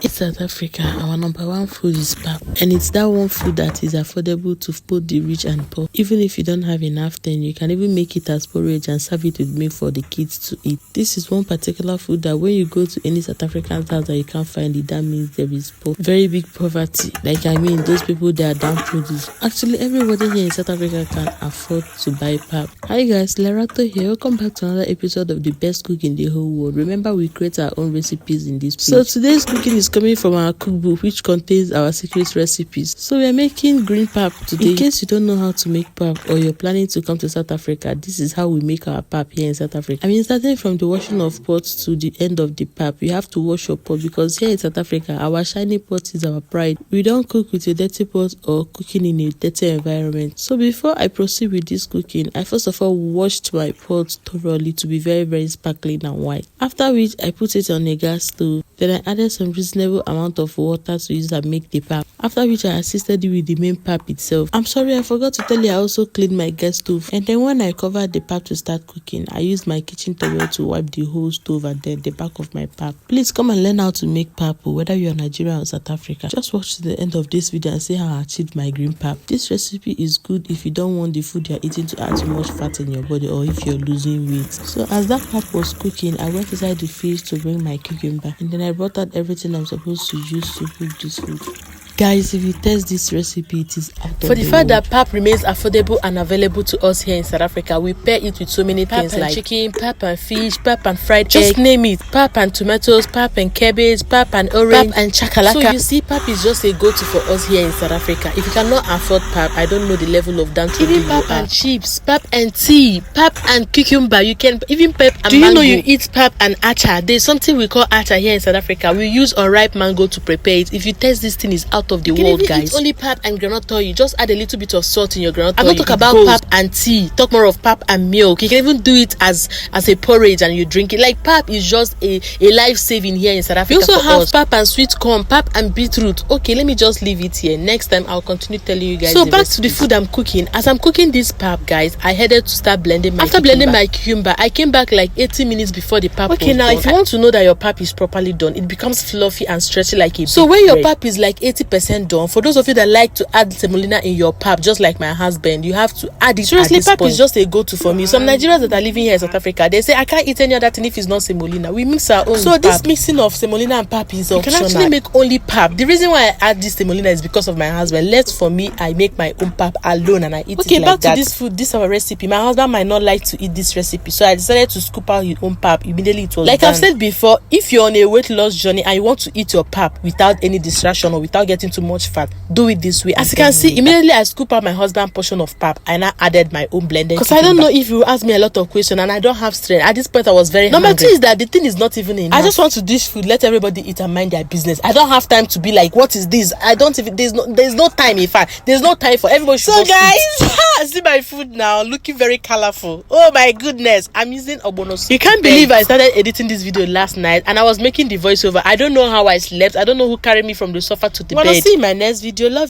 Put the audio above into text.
In South Africa, our number one food is pap, and it's that one food that is affordable to both the rich and poor. Even if you don't have enough, then you can even make it as porridge and serve it with milk for the kids to eat. This is one particular food that when you go to any South African house that you can't find it, that means there is very big poverty. Those people that are downtrodden. Actually, everybody here in South Africa can afford to buy pap. Hi guys, Lerato here. Welcome back to another episode of the best cook in the whole world. Remember, we create our own recipes in this page. So today's cooking is coming from our cookbook, which contains our secret recipes. So we are making green pap today. In case you don't know how to make pap, or you're planning to come to South Africa, this is how we make our pap here in South Africa. Starting from the washing of pots to the end of the pap, you have to wash your pot, because here in South Africa, our shiny pot is our pride. We don't cook with a dirty pot or cooking in a dirty environment. So before I proceed with this cooking, I first of all washed my pot thoroughly to be very, very sparkling and white. After which, I put it on a gas stove. Then I added some reasonable amount of water to use and make the pap. After which, I assisted you with the main pap itself. I'm sorry, I forgot to tell you I also cleaned my gas stove. And then when I covered the pap to start cooking, I used my kitchen towel to wipe the whole stove and then the back of my pap. Please come and learn how to make pap, whether you're Nigeria or South Africa. Just watch to the end of this video and see how I achieved my green pap. This recipe is good if you don't want the food you're eating to add too much fat in your body, or if you're losing weight. So as that pap was cooking, I went inside the fridge to bring my cucumber, and then I brought out everything I'm supposed to use to cook this food. Guys, if you test this recipe, it is out of For the fact that pap remains affordable and available to us here in South Africa, we pair it with so many things like chicken, pap and fish, pap and fried egg, just name it. Pap and tomatoes, pap and cabbage, pap and orange, pap and chakalaka. So you see, pap is just a go-to for us here in South Africa. If you cannot afford pap, I don't know the level of downtrodden you are. Pap and chips, pap and tea, pap and cucumber. You can even pap and mango. Do you know you eat pap and acha? There's something we call acha here in South Africa. We use unripe mango to prepare it. If you taste this thing, is out of the world, guys. Eat only pap and groundnut oil. You just add a little bit of salt in your groundnut oil. I don't talk about pap and tea. Talk more of pap and milk. You can even do it as a porridge and you drink it. Like, pap is just a life saving here in South Africa. We also have pap and sweet corn, pap and beetroot. Okay, let me just leave it here. Next time I'll continue telling you guys. So back to the food I'm cooking. As I'm cooking this pap, guys, I headed to start blending my cucumber. After blending my cucumber, I came back like 80 minutes before the pap was done. Now if you want to know that your pap is properly done, it becomes fluffy and stretchy like a So when your pap is like 80% done, for those of you that like to add semolina in your pap, just like my husband, you have to add it. Seriously, pap is just a go-to for me. Some Nigerians that are living here in South Africa, they say I can't eat any other thing if it's not semolina. We mix our own. So this mixing of semolina and pap is optional. You can actually make only pap. The reason why I add this semolina is because of my husband. Left for me, I make my own pap alone and I eat it like that. Okay, back to this food. This is our recipe. My husband might not like to eat this recipe, so I decided to scoop out his own pap. Immediately it was like done. I've said before, if you're on a weight loss journey and you want to eat your pap without any distraction or without getting too much fat, do it this way. As you can see, immediately I scoop out my husband's portion of pap and I added my own blended. Because I don't know if you ask me a lot of questions and I don't have strength. At this point, I was very hungry. Number two is that the thing is not even enough. I just want to dish food, let everybody eat and mind their business. I don't have time to be like, what is this? I don't even, there's no time. In fact, there's no time for everybody. So guys, see my food now, looking very colorful. Oh my goodness, I'm using obono. You can't believe I started editing this video last night and I was making the voiceover. I don't know how I slept. I don't know who carried me from the sofa to the bed. See my next video. Love